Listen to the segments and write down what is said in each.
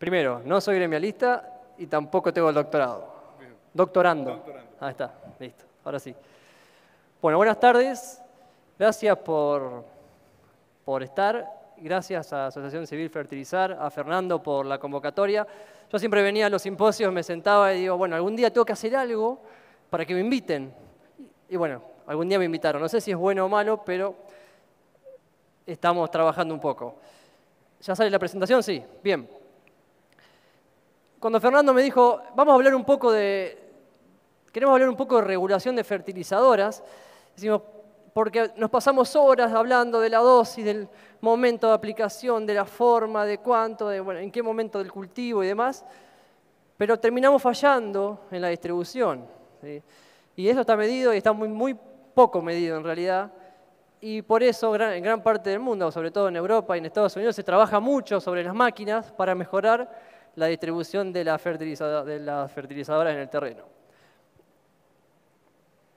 Primero, no soy gremialista y tampoco tengo el doctorado. Doctorando. Ahí está, listo, ahora sí. Bueno, buenas tardes. Gracias por estar. Gracias a Asociación Civil Fertilizar, a Fernando por la convocatoria. Yo siempre venía a los simposios, me sentaba y digo, bueno, algún día tengo que hacer algo para que me inviten. Y bueno, algún día me invitaron. No sé si es bueno o malo, pero estamos trabajando un poco. ¿Ya sale la presentación? Sí, bien. Cuando Fernando me dijo, queremos hablar un poco de regulación de fertilizadoras, decimos, porque nos pasamos horas hablando de la dosis, del momento de aplicación, de la forma, de cuánto, en qué momento del cultivo y demás, pero terminamos fallando en la distribución, ¿sí? Y eso está medido y está muy poco medido en realidad, y por eso en gran parte del mundo, sobre todo en Europa y en Estados Unidos, se trabaja mucho sobre las máquinas para mejorar la distribución de las fertilizadoras en el terreno.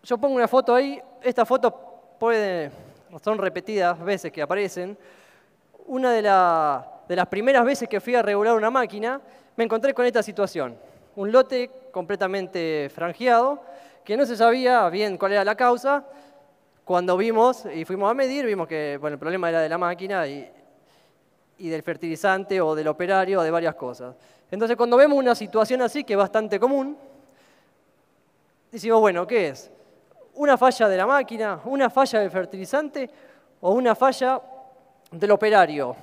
Yo pongo una foto ahí, esta foto son repetidas veces que aparecen. Una de las primeras veces que fui a regular una máquina, me encontré con esta situación. Un lote completamente franjeado, que no se sabía bien cuál era la causa. Cuando vimos y fuimos a medir, vimos que el problema era de la máquina y del fertilizante o del operario o de varias cosas. Entonces, cuando vemos una situación así, que es bastante común, decimos, bueno, ¿qué es? ¿Una falla de la máquina, una falla del fertilizante o una falla del operario?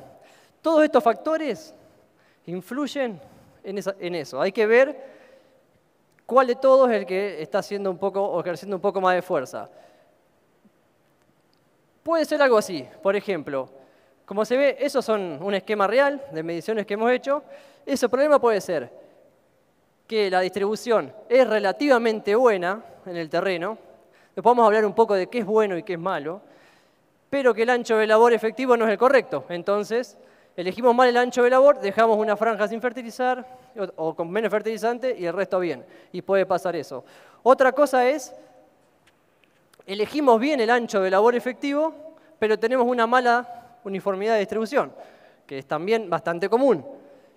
Todos estos factores influyen en eso. Hay que ver cuál de todos es el que está haciendo ejerciendo un poco más de fuerza. Puede ser algo así, por ejemplo, como se ve, esos son un esquema real de mediciones que hemos hecho. Ese problema puede ser que la distribución es relativamente buena en el terreno. Después vamos a hablar un poco de qué es bueno y qué es malo, pero que el ancho de labor efectivo no es el correcto. Entonces, elegimos mal el ancho de labor, dejamos una franja sin fertilizar o con menos fertilizante y el resto bien. Y puede pasar eso. Otra cosa es, elegimos bien el ancho de labor efectivo, pero tenemos una mala uniformidad de distribución, que es también bastante común.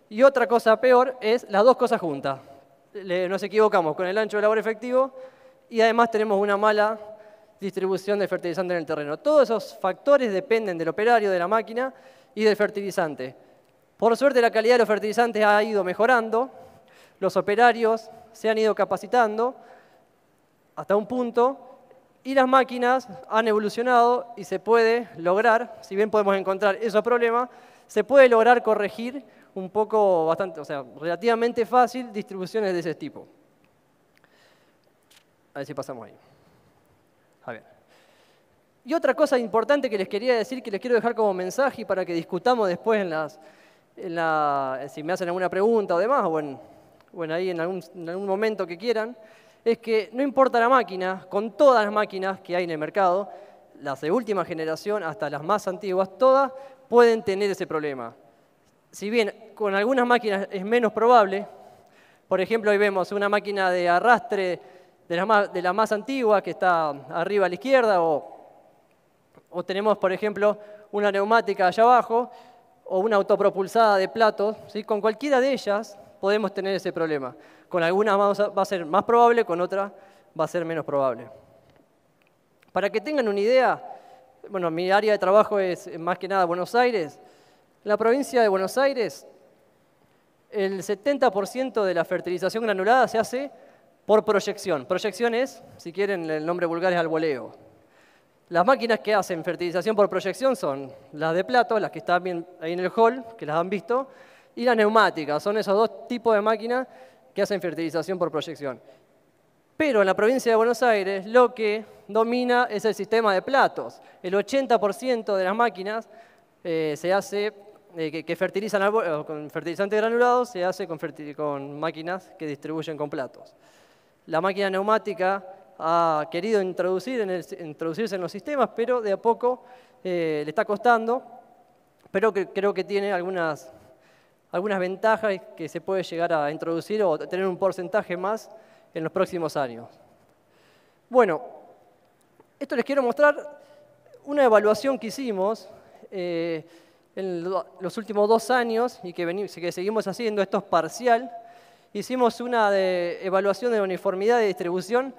Y otra cosa peor es las dos cosas juntas. Nos equivocamos con el ancho de labor efectivo y además tenemos una mala distribución de fertilizante en el terreno. Todos esos factores dependen del operario, de la máquina y del fertilizante. Por suerte la calidad de los fertilizantes ha ido mejorando, los operarios se han ido capacitando hasta un punto y las máquinas han evolucionado y se puede lograr, si bien podemos encontrar esos problemas, se puede lograr corregir un poco, relativamente fácil distribuciones de ese tipo. A ver si pasamos ahí. A ver. Y otra cosa importante que les quería decir, que les quiero dejar como mensaje y para que discutamos después si me hacen alguna pregunta o demás, o ahí en algún momento que quieran, es que no importa la máquina, con todas las máquinas que hay en el mercado, las de última generación hasta las más antiguas, todas pueden tener ese problema. Si bien con algunas máquinas es menos probable, por ejemplo, hoy vemos una máquina de arrastre de la más antigua que está arriba a la izquierda, o tenemos, por ejemplo, una neumática allá abajo, o una autopropulsada de platos, ¿sí? Con cualquiera de ellas podemos tener ese problema. Con algunas va a ser más probable, con otras va a ser menos probable. Para que tengan una idea, mi área de trabajo es más que nada Buenos Aires. En la provincia de Buenos Aires, el 70% de la fertilización granulada se hace por proyección. Proyección es, si quieren, el nombre vulgar es alboleo. Las máquinas que hacen fertilización por proyección son las de plato, las que están bien ahí en el hall, que las han visto, y las neumáticas. Son esos dos tipos de máquinas que hacen fertilización por proyección. Pero en la provincia de Buenos Aires lo que domina es el sistema de platos. El 80% de las máquinas que fertilizan con fertilizante granulado se hace con máquinas que distribuyen con platos. La máquina neumática ha querido introducirse en los sistemas, pero de a poco le está costando, pero creo que tiene algunas ventajas que se puede llegar a introducir o tener un porcentaje más en los próximos años. Bueno, esto les quiero mostrar una evaluación que hicimos en los últimos 2 años, y que seguimos haciendo, esto es parcial, hicimos una evaluación de uniformidad de distribución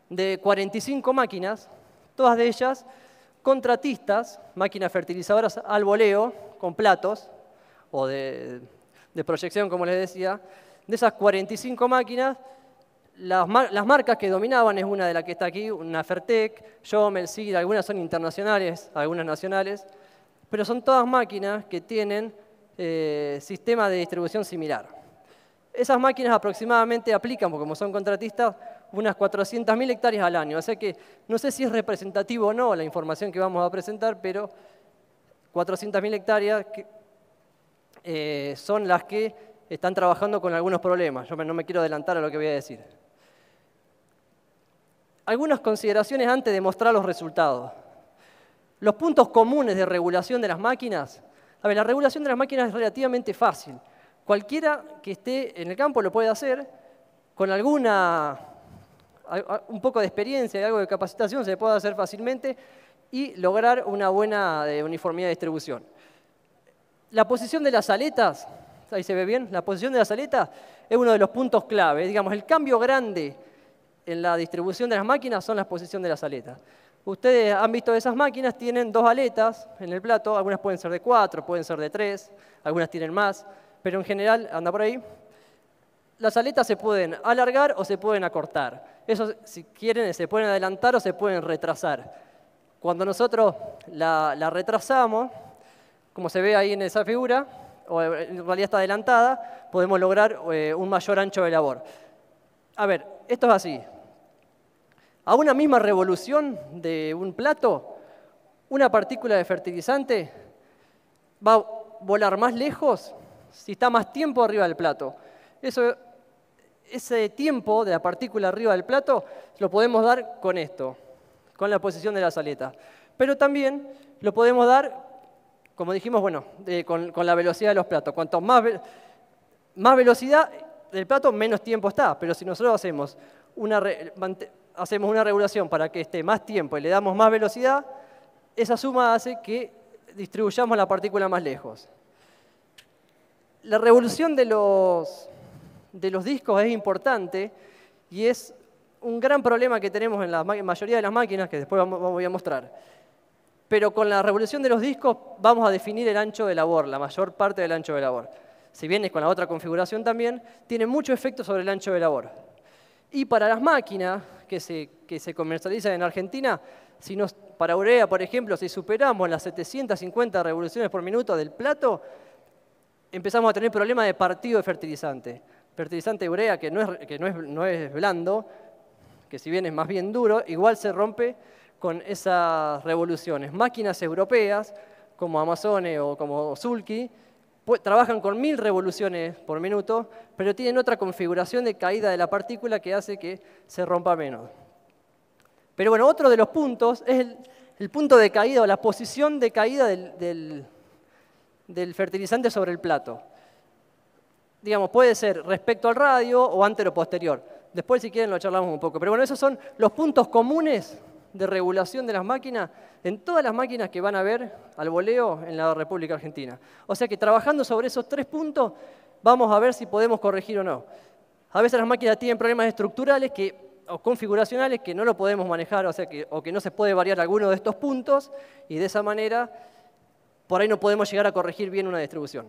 de 45 máquinas, todas de ellas contratistas, máquinas fertilizadoras al voleo, con platos, o de proyección, como les decía. De esas 45 máquinas, las marcas que dominaban es una de las que está aquí, una Fertec, Jomel, Sigl, algunas son internacionales, algunas nacionales, pero son todas máquinas que tienen sistemas de distribución similar. Esas máquinas aproximadamente aplican, porque como son contratistas, unas 400.000 hectáreas al año. O sea que no sé si es representativo o no la información que vamos a presentar, pero 400.000 hectáreas son las que están trabajando con algunos problemas. Yo no me quiero adelantar a lo que voy a decir. Algunas consideraciones antes de mostrar los resultados. Los puntos comunes de regulación de las máquinas. A ver, la regulación de las máquinas es relativamente fácil. Cualquiera que esté en el campo lo puede hacer. Con un poco de experiencia y algo de capacitación se puede hacer fácilmente y lograr una buena uniformidad de distribución. La posición de las aletas, ahí se ve bien, la posición de las aletas es uno de los puntos clave. Digamos, el cambio grande en la distribución de las máquinas son la posición de las aletas. Ustedes han visto esas máquinas, tienen 2 aletas en el plato, algunas pueden ser de 4, pueden ser de 3, algunas tienen más, pero en general, anda por ahí, las aletas se pueden alargar o se pueden acortar. Eso, si quieren, se pueden adelantar o se pueden retrasar. Cuando nosotros la retrasamos, como se ve ahí en esa figura, o en realidad está adelantada, podemos lograr un mayor ancho de labor. A ver, esto es así. A una misma revolución de un plato, una partícula de fertilizante va a volar más lejos si está más tiempo arriba del plato. Ese tiempo de la partícula arriba del plato lo podemos dar con esto, con la posición de las aletas. Pero también lo podemos dar, como dijimos, bueno, con la velocidad de los platos. Cuanto más velocidad del plato, menos tiempo está. Pero si nosotros hacemos una regulación para que esté más tiempo y le damos más velocidad, esa suma hace que distribuyamos la partícula más lejos. La revolución de los discos es importante y es un gran problema que tenemos en la mayoría de las máquinas, que después voy a mostrar. Pero con la revolución de los discos vamos a definir el ancho de labor, la mayor parte del ancho de labor. Si bien es con la otra configuración también, tiene mucho efecto sobre el ancho de labor. Y para las máquinas que se comercializan en Argentina, para urea, por ejemplo, si superamos las 750 revoluciones por minuto del plato, empezamos a tener problemas de partido de fertilizante. Fertilizante de urea que no es blando, que si bien es más bien duro, igual se rompe con esas revoluciones. Máquinas europeas, como Amazone o como Sulky, trabajan con 1000 revoluciones por minuto, pero tienen otra configuración de caída de la partícula que hace que se rompa menos. Pero bueno, otro de los puntos es el punto de caída o la posición de caída del fertilizante sobre el plato. Digamos, puede ser respecto al radio o antero-posterior. Después, si quieren, lo charlamos un poco. Pero bueno, esos son los puntos comunes de regulación de las máquinas en todas las máquinas que van a ver al voleo en la República Argentina. O sea que trabajando sobre esos 3 puntos, vamos a ver si podemos corregir o no. A veces las máquinas tienen problemas estructurales o configuracionales que no lo podemos manejar, o que no se puede variar alguno de estos puntos, y de esa manera, por ahí no podemos llegar a corregir bien una distribución.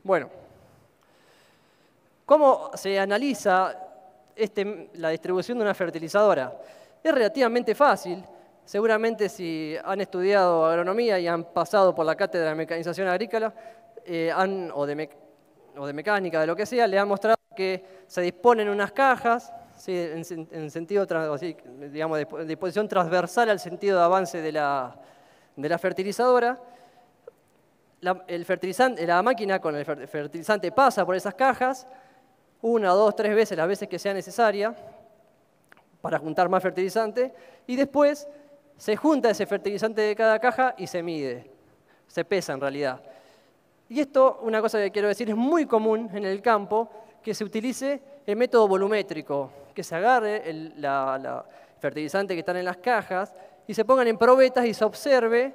Bueno, ¿cómo se analiza la distribución de una fertilizadora? Es relativamente fácil. Seguramente si han estudiado agronomía y han pasado por la cátedra de mecanización agrícola o de mecánica, de lo que sea, le han mostrado que se disponen unas cajas, ¿sí? en sentido, digamos, de disposición transversal al sentido de avance de la fertilizadora. La máquina con el fertilizante pasa por esas cajas 1, 2, 3 veces, las veces que sea necesaria, para juntar más fertilizante, y después se junta ese fertilizante de cada caja y se mide, se pesa en realidad. Y esto, una cosa que quiero decir, es muy común en el campo que se utilice el método volumétrico, que se agarre el fertilizante que están en las cajas y se pongan en probetas y se observe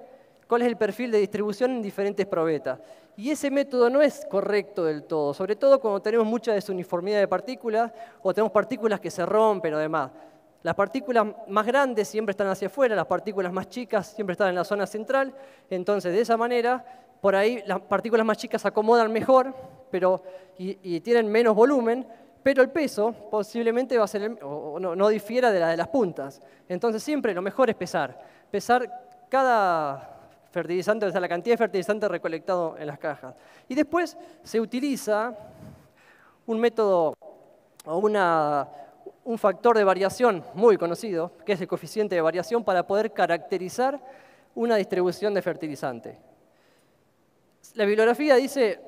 cuál es el perfil de distribución en diferentes probetas. Y ese método no es correcto del todo, sobre todo cuando tenemos mucha desuniformidad de partículas o tenemos partículas que se rompen o demás. Las partículas más grandes siempre están hacia afuera, las partículas más chicas siempre están en la zona central. Entonces, de esa manera, por ahí las partículas más chicas se acomodan mejor y tienen menos volumen, pero el peso posiblemente va a ser no difiera de la de las puntas. Entonces, siempre lo mejor es pesar. Pesar cada fertilizante, o sea, la cantidad de fertilizante recolectado en las cajas. Y después se utiliza un método o un factor de variación muy conocido, que es el coeficiente de variación, para poder caracterizar una distribución de fertilizante. La bibliografía dice,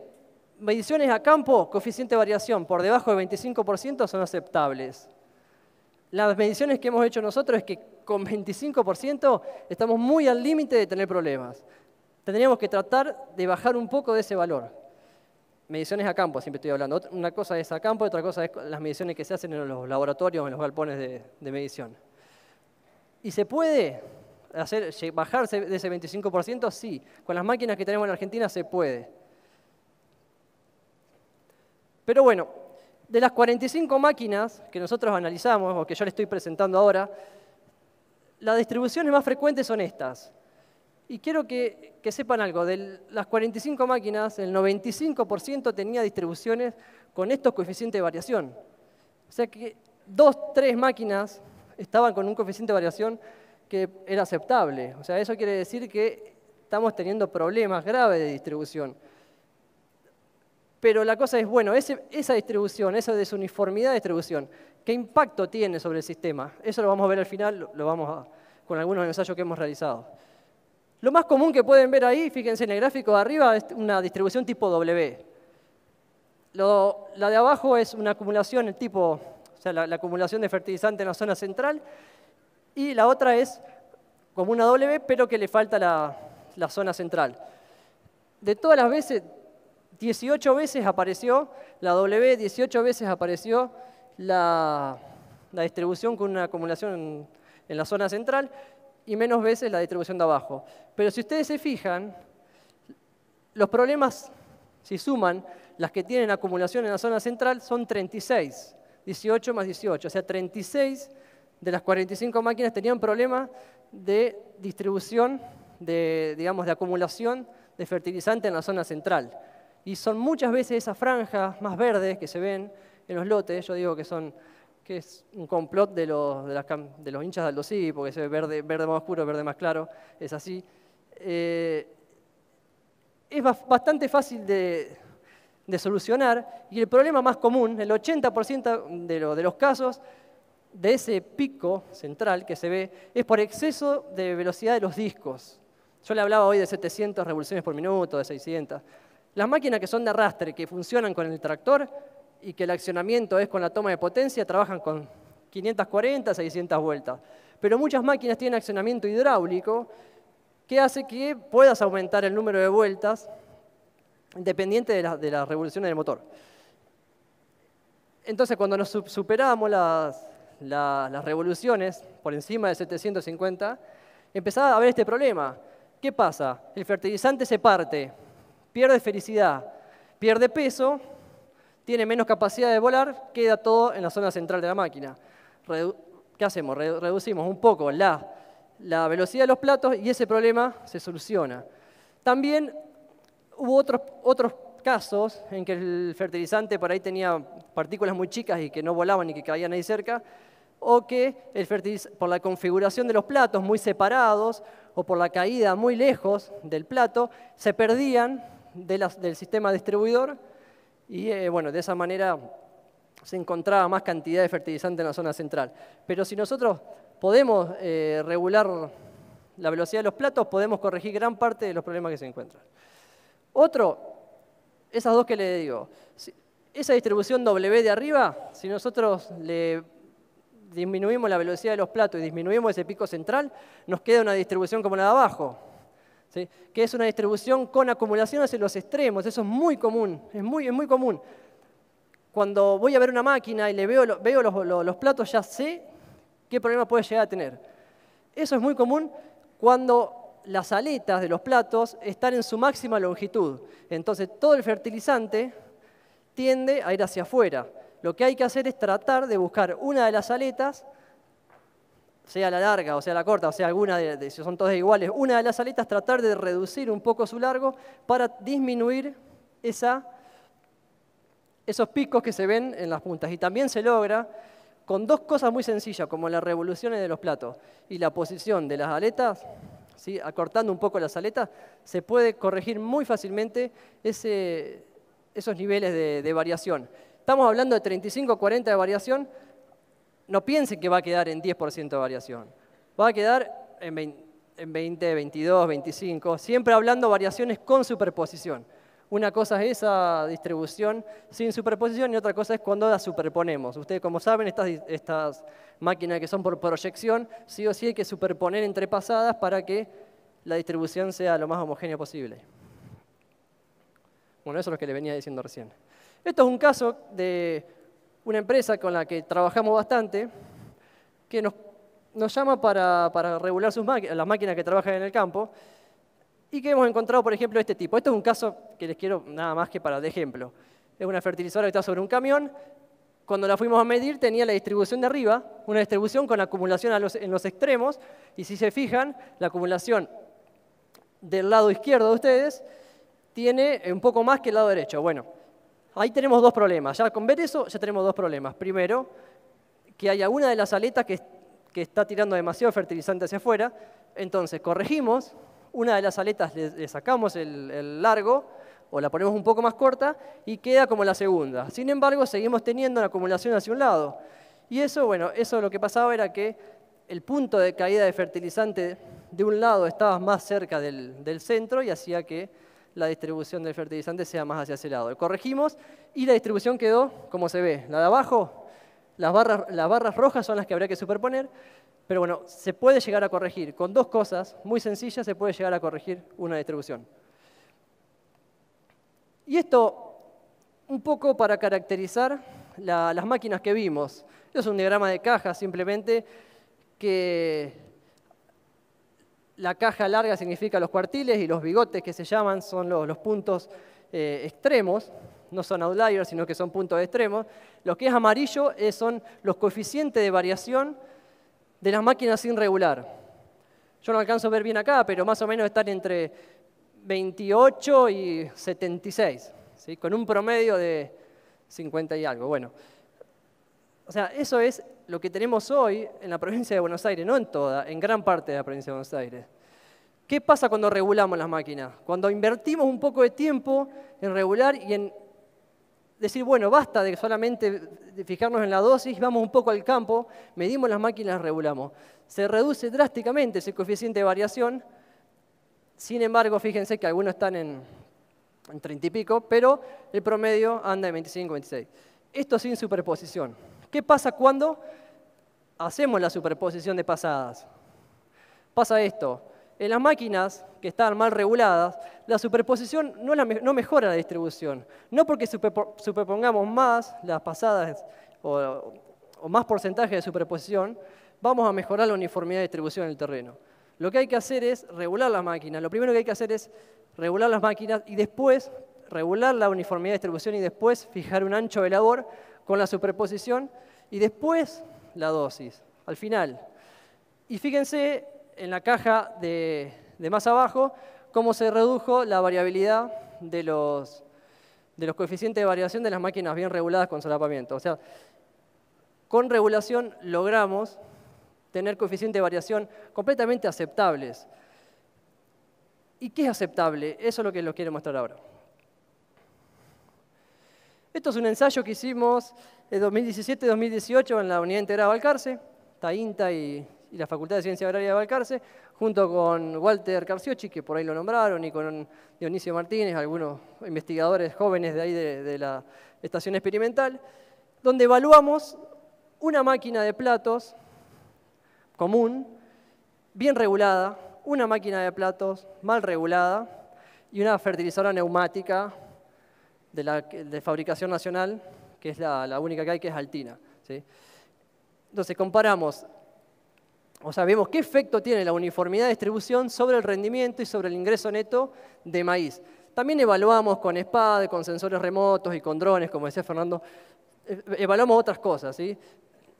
mediciones a campo, coeficiente de variación por debajo del 25% son aceptables. Las mediciones que hemos hecho nosotros es que con 25% estamos muy al límite de tener problemas. Tendríamos que tratar de bajar un poco de ese valor. Mediciones a campo, siempre estoy hablando. Una cosa es a campo, otra cosa es las mediciones que se hacen en los laboratorios, en los galpones de medición. ¿Y se puede bajarse de ese 25%? Sí. Con las máquinas que tenemos en Argentina se puede. Pero bueno, de las 45 máquinas que nosotros analizamos, o que yo les estoy presentando ahora, las distribuciones más frecuentes son estas. Y quiero que sepan algo, de las 45 máquinas, el 95% tenía distribuciones con estos coeficientes de variación. O sea que 2, 3 máquinas estaban con un coeficiente de variación que era aceptable. O sea, eso quiere decir que estamos teniendo problemas graves de distribución. Pero la cosa es, bueno, esa distribución, esa desuniformidad de distribución, ¿qué impacto tiene sobre el sistema? Eso lo vamos a ver al final, con algunos ensayos que hemos realizado. Lo más común que pueden ver ahí, fíjense en el gráfico de arriba, es una distribución tipo W. La de abajo es una acumulación o sea, la acumulación de fertilizante en la zona central, y la otra es como una W, pero que le falta la zona central. De todas las veces, 18 veces apareció la W, 18 veces apareció la distribución con una acumulación en la zona central, y menos veces la distribución de abajo. Pero si ustedes se fijan, los problemas, si suman las que tienen acumulación en la zona central, son 36, 18 más 18. O sea, 36 de las 45 máquinas tenían problemas de distribución, digamos, de acumulación de fertilizante en la zona central. Y son muchas veces esas franjas más verdes que se ven en los lotes, yo digo que es un complot de los hinchas de Aldo Civi, porque se ve verde más oscuro, verde más claro, es así. Es bastante fácil de solucionar, y el problema más común, el 80% de los casos de ese pico central que se ve, es por exceso de velocidad de los discos. Yo le hablaba hoy de 700 revoluciones por minuto, de 600. Las máquinas que son de arrastre, que funcionan con el tractor, y que el accionamiento es con la toma de potencia, trabajan con 540, 600 vueltas. Pero muchas máquinas tienen accionamiento hidráulico que hace que puedas aumentar el número de vueltas independiente de las revoluciones del motor. Entonces, cuando nos superábamos las revoluciones por encima de 750, empezaba a haber este problema. ¿Qué pasa? El fertilizante se parte, pierde felicidad, pierde peso, tiene menos capacidad de volar, queda todo en la zona central de la máquina. ¿Qué hacemos? Reducimos un poco la velocidad de los platos y ese problema se soluciona. También hubo otros casos en que el fertilizante por ahí tenía partículas muy chicas y que no volaban y que caían ahí cerca, o que por la configuración de los platos muy separados o por la caída muy lejos del plato, se perdían del sistema distribuidor. Y bueno, de esa manera se encontraba más cantidad de fertilizante en la zona central. Pero si nosotros podemos regular la velocidad de los platos, podemos corregir gran parte de los problemas que se encuentran. Otro, esas dos que le digo, esa distribución W de arriba, si nosotros le disminuimos la velocidad de los platos y disminuimos ese pico central, nos queda una distribución como la de abajo. ¿Sí? Que es una distribución con acumulaciones en los extremos. Eso es muy común, es muy común. Cuando voy a ver una máquina y le veo los platos, ya sé qué problema puede llegar a tener. Eso es muy común cuando las aletas de los platos están en su máxima longitud. Entonces, todo el fertilizante tiende a ir hacia afuera. Lo que hay que hacer es tratar de buscar una de las aletas, sea la larga o sea la corta, o sea alguna si son todas iguales, una de las aletas, tratar de reducir un poco su largo para disminuir esos picos que se ven en las puntas. Y también se logra con dos cosas muy sencillas, como las revoluciones de los platos y la posición de las aletas, ¿sí? Acortando un poco las aletas, se puede corregir muy fácilmente esos niveles de variación. Estamos hablando de 35 o 40 de variación. No piensen que va a quedar en 10% de variación. Va a quedar en 20, 22, 25, siempre hablando variaciones con superposición. Una cosa es esa distribución sin superposición y otra cosa es cuando las superponemos. Ustedes, como saben, estas máquinas que son por proyección, sí o sí hay que superponer entre pasadas para que la distribución sea lo más homogénea posible. Bueno, eso es lo que les venía diciendo recién. Esto es un caso de una empresa con la que trabajamos bastante, que nos llama para regular las máquinas que trabajan en el campo, y que hemos encontrado, por ejemplo, este tipo. Esto es un caso que les quiero nada más que para de ejemplo. Es una fertilizadora que está sobre un camión. Cuando la fuimos a medir tenía la distribución de arriba, una distribución con acumulación en los extremos, y si se fijan, la acumulación del lado izquierdo de ustedes tiene un poco más que el lado derecho. Bueno, ahí tenemos dos problemas. Ya con ver eso ya tenemos dos problemas. Primero, que haya una de las aletas que está tirando demasiado fertilizante hacia afuera. Entonces corregimos, una de las aletas le sacamos el largo o la ponemos un poco más corta y queda como la segunda. Sin embargo, seguimos teniendo una acumulación hacia un lado. Y eso, bueno, eso lo que pasaba era que el punto de caída de fertilizante de un lado estaba más cerca del centro y hacía que la distribución del fertilizante sea más hacia ese lado. Corregimos y la distribución quedó como se ve. La de abajo, las barras rojas son las que habría que superponer, pero bueno, se puede llegar a corregir. Con dos cosas muy sencillas se puede llegar a corregir una distribución. Y esto un poco para caracterizar las máquinas que vimos. Esto es un diagrama de caja simplemente que la caja larga significa los cuartiles y los bigotes que se llaman son los puntos extremos, no son outliers, sino que son puntos extremos. Lo que es amarillo son los coeficientes de variación de las máquinas sin regular. Yo no alcanzo a ver bien acá, pero más o menos están entre 28 y 76, ¿sí? Con un promedio de 50 y algo. Bueno, o sea, eso es lo que tenemos hoy en la provincia de Buenos Aires, no en toda, en gran parte de la provincia de Buenos Aires. ¿Qué pasa cuando regulamos las máquinas? Cuando invertimos un poco de tiempo en regular y en decir, bueno, basta de solamente fijarnos en la dosis, vamos un poco al campo, medimos las máquinas, regulamos. Se reduce drásticamente ese coeficiente de variación. Sin embargo, fíjense que algunos están en 30 y pico, pero el promedio anda en 25, 26. Esto sin superposición. ¿Qué pasa cuando hacemos la superposición de pasadas? Pasa esto. En las máquinas que están mal reguladas, la superposición no mejora la distribución. No porque superpongamos más las pasadas o más porcentaje de superposición, vamos a mejorar la uniformidad de distribución en el terreno. Lo que hay que hacer es regular las máquinas. Lo primero que hay que hacer es regular las máquinas y después regular la uniformidad de distribución y después fijar un ancho de labor con la superposición y después la dosis, al final. Y fíjense en la caja de más abajo cómo se redujo la variabilidad de los coeficientes de variación de las máquinas bien reguladas con solapamiento. O sea, con regulación logramos tener coeficientes de variación completamente aceptables. ¿Y qué es aceptable? Eso es lo que les quiero mostrar ahora. Esto es un ensayo que hicimos en 2017-2018 en la Unidad Integrada Balcarce, está INTA y la Facultad de Ciencia Agraria de Balcarce, junto con Walter Carciocchi, que por ahí lo nombraron, y con Dionisio Martínez, algunos investigadores jóvenes de ahí de la estación experimental, donde evaluamos una máquina de platos común, bien regulada, una máquina de platos mal regulada y una fertilizadora neumática de fabricación nacional, que es la única que hay, que es Altina, ¿sí? Entonces comparamos O sea, vemos qué efecto tiene la uniformidad de distribución sobre el rendimiento y sobre el ingreso neto de maíz. También evaluamos con SPAD, con sensores remotos y con drones, como decía Fernando, evaluamos otras cosas, ¿sí?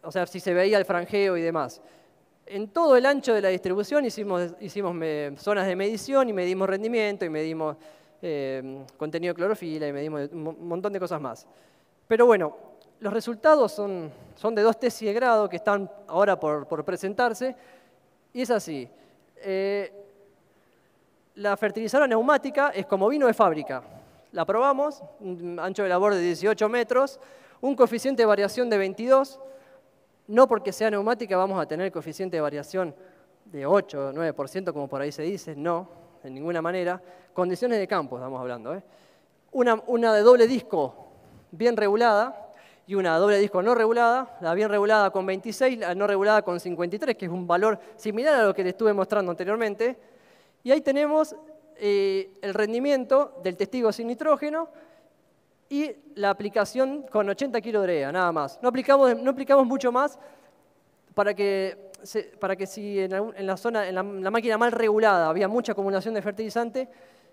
O sea, si se veía el franjeo y demás. En todo el ancho de la distribución hicimos zonas de medición y medimos rendimiento y medimos contenido de clorofila y medimos un montón de cosas más. Pero bueno, los resultados son de 2 tesis de grado que están ahora por presentarse, y es así. La fertilizadora neumática es como vino de fábrica. La probamos, un ancho de labor de 18 metros, un coeficiente de variación de 22. No porque sea neumática vamos a tener coeficiente de variación de 8 o 9%, como por ahí se dice, no, de ninguna manera. Condiciones de campo estamos hablando. Una de doble disco bien regulada y una doble disco no regulada, la bien regulada con 26, la no regulada con 53, que es un valor similar a lo que les estuve mostrando anteriormente. Y ahí tenemos el rendimiento del testigo sin nitrógeno y la aplicación con 80 kg de urea, nada más. No aplicamos mucho más para que si en la máquina mal regulada había mucha acumulación de fertilizante,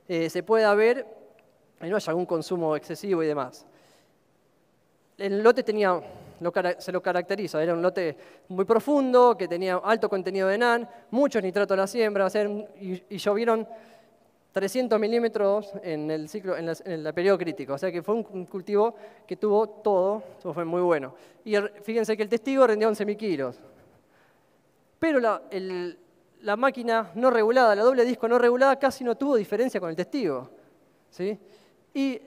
se pueda ver y no haya algún consumo excesivo y demás. El lote se lo caracteriza, era un lote muy profundo, que tenía alto contenido de NAN, muchos nitratos a la siembra, y llovieron 300 milímetros en el periodo crítico. O sea que fue un cultivo que tuvo todo, eso fue muy bueno. Y fíjense que el testigo rendía 11.000 kilos. Pero la máquina no regulada, la doble disco no regulada, casi no tuvo diferencia con el testigo, ¿sí? Y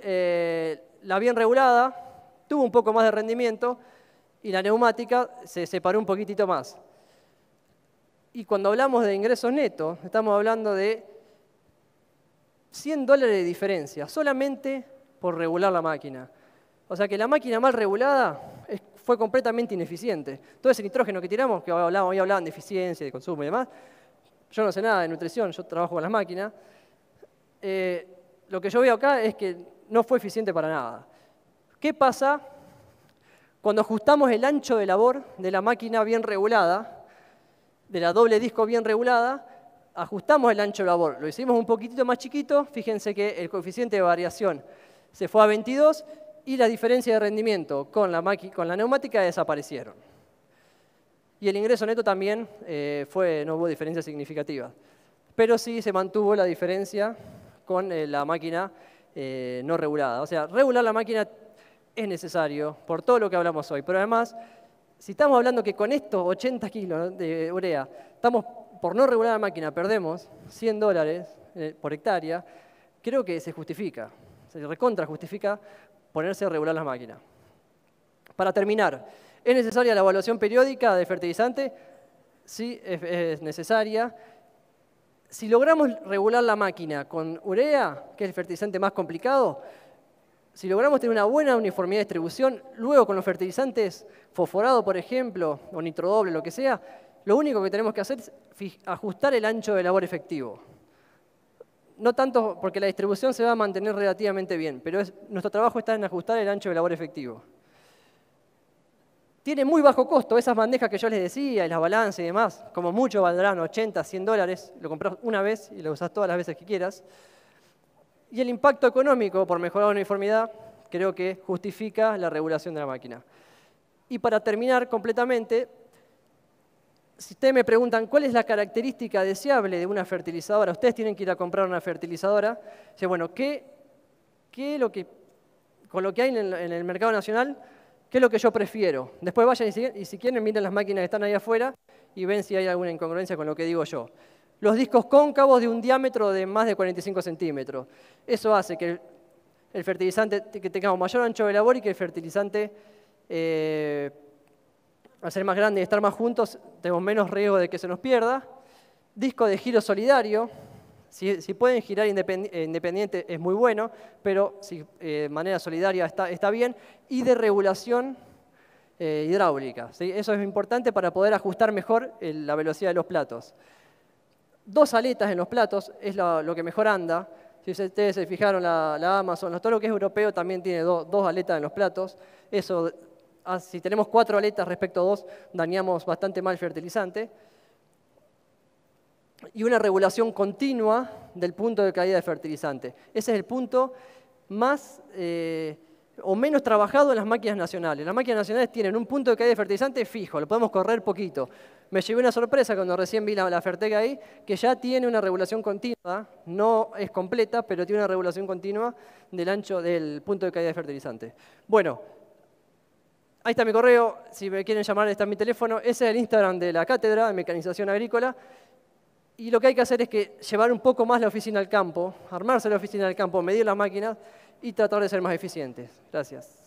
la bien regulada tuvo un poco más de rendimiento y la neumática se separó un poquitito más. Y cuando hablamos de ingresos netos, estamos hablando de $100 de diferencia, solamente por regular la máquina. O sea que la máquina mal regulada fue completamente ineficiente. Todo ese nitrógeno que tiramos, que hoy hablaban de eficiencia, de consumo y demás, yo no sé nada de nutrición, yo trabajo con las máquinas. Lo que yo veo acá es que no fue eficiente para nada. ¿Qué pasa cuando ajustamos el ancho de labor de la máquina bien regulada, de la doble disco bien regulada? Ajustamos el ancho de labor, lo hicimos un poquitito más chiquito, fíjense que el coeficiente de variación se fue a 22 y la diferencia de rendimiento con la neumática desaparecieron. Y el ingreso neto también no hubo diferencia significativa. Pero sí se mantuvo la diferencia con la máquina no regulada. O sea, regular la máquina es necesario por todo lo que hablamos hoy. Pero además, si estamos hablando que con estos 80 kilos de urea, por no regular la máquina perdemos $100 por hectárea, creo que se justifica, se recontra justifica ponerse a regular las máquinas. Para terminar, ¿es necesaria la evaluación periódica de fertilizante? Sí, es necesaria. Si logramos regular la máquina con urea, que es el fertilizante más complicado, si logramos tener una buena uniformidad de distribución, luego con los fertilizantes fosforado, por ejemplo, o nitrodoble, lo que sea, lo único que tenemos que hacer es ajustar el ancho de labor efectivo. No tanto porque la distribución se va a mantener relativamente bien, pero nuestro trabajo está en ajustar el ancho de labor efectivo. Tiene muy bajo costo, esas bandejas que yo les decía, y las balanzas y demás, como mucho valdrán 80, $100, lo compras una vez y lo usás todas las veces que quieras. Y el impacto económico por mejorar la uniformidad creo que justifica la regulación de la máquina. Y para terminar completamente, si ustedes me preguntan cuál es la característica deseable de una fertilizadora, ustedes tienen que ir a comprar una fertilizadora, dice, bueno, con lo que hay en el mercado nacional, ¿qué es lo que yo prefiero? Después vayan y si quieren miren las máquinas que están ahí afuera y ven si hay alguna incongruencia con lo que digo yo. Los discos cóncavos de un diámetro de más de 45 centímetros. Eso hace que el fertilizante que tengamos mayor ancho de labor y que el fertilizante, al ser más grande y estar más juntos, tenemos menos riesgo de que se nos pierda. Disco de giro solidario. Si pueden girar independiente es muy bueno, pero de manera solidaria está bien. Y de regulación hidráulica, ¿sí? Eso es importante para poder ajustar mejor la velocidad de los platos. 2 aletas en los platos es lo que mejor anda. Si ustedes se fijaron, la Amazon, todo lo que es europeo también tiene 2 aletas en los platos. Eso, si tenemos 4 aletas respecto a 2, dañamos bastante mal el fertilizante. y una regulación continua del punto de caída de fertilizante. Ese es el punto más o menos trabajado en las máquinas nacionales. Las máquinas nacionales tienen un punto de caída de fertilizante fijo, lo podemos correr poquito. Me llevé una sorpresa cuando recién vi la Fertec ahí, que ya tiene una regulación continua, no es completa, pero tiene una regulación continua del ancho del punto de caída de fertilizante. Bueno, ahí está mi correo, si me quieren llamar está mi teléfono. Ese es el Instagram de la cátedra de mecanización agrícola. Y lo que hay que hacer es que llevar un poco más la oficina al campo, armarse la oficina al campo, medir las máquinas y tratar de ser más eficientes. Gracias.